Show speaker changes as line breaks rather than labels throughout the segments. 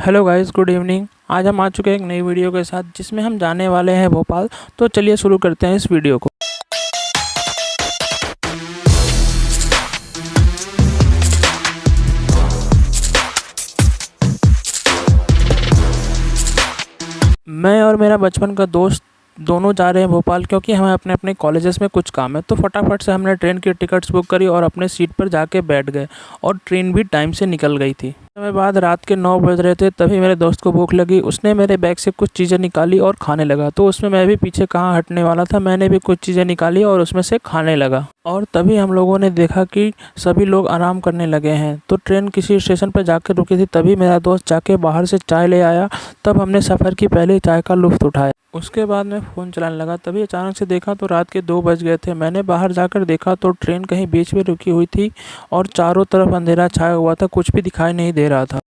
Hello guys, good evening. आज हम आ चुके हैं एक नई वीडियो के साथ जिसमें हम जाने वाले हैं भोपाल। तो चलिए शुरू करते हैं इस वीडियो को। मैं और मेरा बचपन का दोस्त दोनों जा रहे हैं भोपाल, क्योंकि हमें अपने अपने कॉलेजेस में कुछ काम है। तो फटाफट से हमने ट्रेन की टिकट्स बुक करी और अपने सीट पर जाके बैठ गए। और ट्रेन भी टाइम से निकल गई थी। समय बाद रात के 9 बज रहे थे, तभी मेरे दोस्त को भूख लगी। उसने मेरे बैग से कुछ चीज़ें निकाली और खाने लगा। तो उसमें मैं भी पीछे कहाँ हटने वाला था, मैंने भी कुछ चीज़ें निकाली और उसमें से खाने लगा। और तभी हम लोगों ने देखा कि सभी लोग आराम करने लगे हैं। तो ट्रेन किसी स्टेशन पर जाकर रुकी थी, तभी मेरा दोस्त जाके बाहर से चाय ले आया। तब हमने सफ़र की पहली चाय का लुत्फ़ उठाया। उसके बाद मैं फ़ोन चलाने लगा, तभी अचानक से देखा तो रात के 2 बज गए थे। मैंने बाहर जाकर देखा तो ट्रेन कहीं बीच में रुकी हुई थी और चारों तरफ अंधेरा छाया हुआ था, कुछ भी दिखाई नहीं दे रहा था।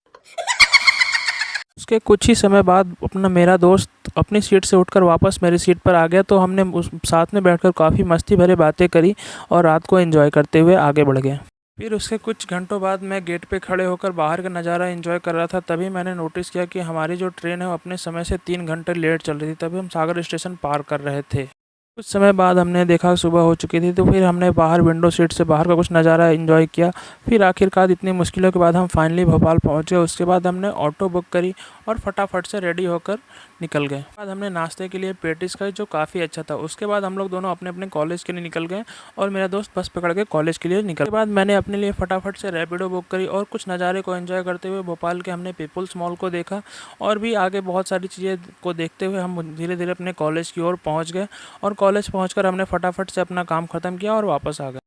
उसके कुछ ही समय बाद मेरा दोस्त अपनी सीट से उठकर वापस मेरी सीट पर आ गया। तो हमने उस साथ में बैठकर काफ़ी मस्ती भरे बातें करी और रात को एंजॉय करते हुए आगे बढ़ गए। फिर उसके कुछ घंटों बाद मैं गेट पे खड़े होकर बाहर का नज़ारा एंजॉय कर रहा था। तभी मैंने नोटिस किया कि हमारी जो ट्रेन है वो अपने समय से 3 घंटे लेट चल रही थी। तभी हम सागर स्टेशन पार कर रहे थे। कुछ समय बाद हमने देखा सुबह हो चुकी थी। तो फिर हमने बाहर विंडो सीट से बाहर का कुछ नज़ारा एंजॉय किया। फिर आखिरकार इतनी मुश्किलों के बाद हम फाइनली भोपाल पहुंच गए। उसके बाद हमने ऑटो बुक करी और फटाफट से रेडी होकर निकल गए। बाद हमने नाश्ते के लिए पेटिस खाई, जो काफ़ी अच्छा था। उसके बाद हम लोग दोनों अपने अपने कॉलेज के लिए निकल गए और मेरा दोस्त बस पकड़ के कॉलेज के लिए निकल। उसके बाद मैंने अपने लिए फटाफट से रैपिडो बुक करी और कुछ नज़ारे को एंजॉय करते हुए भोपाल के हमने पीपल्स मॉल को देखा। और भी आगे बहुत सारी चीज़ें को देखते हुए हम धीरे धीरे अपने कॉलेज की ओर पहुँच गए। और कॉलेज पहुंचकर हमने फटाफट से अपना काम ख़त्म किया और वापस आ गए।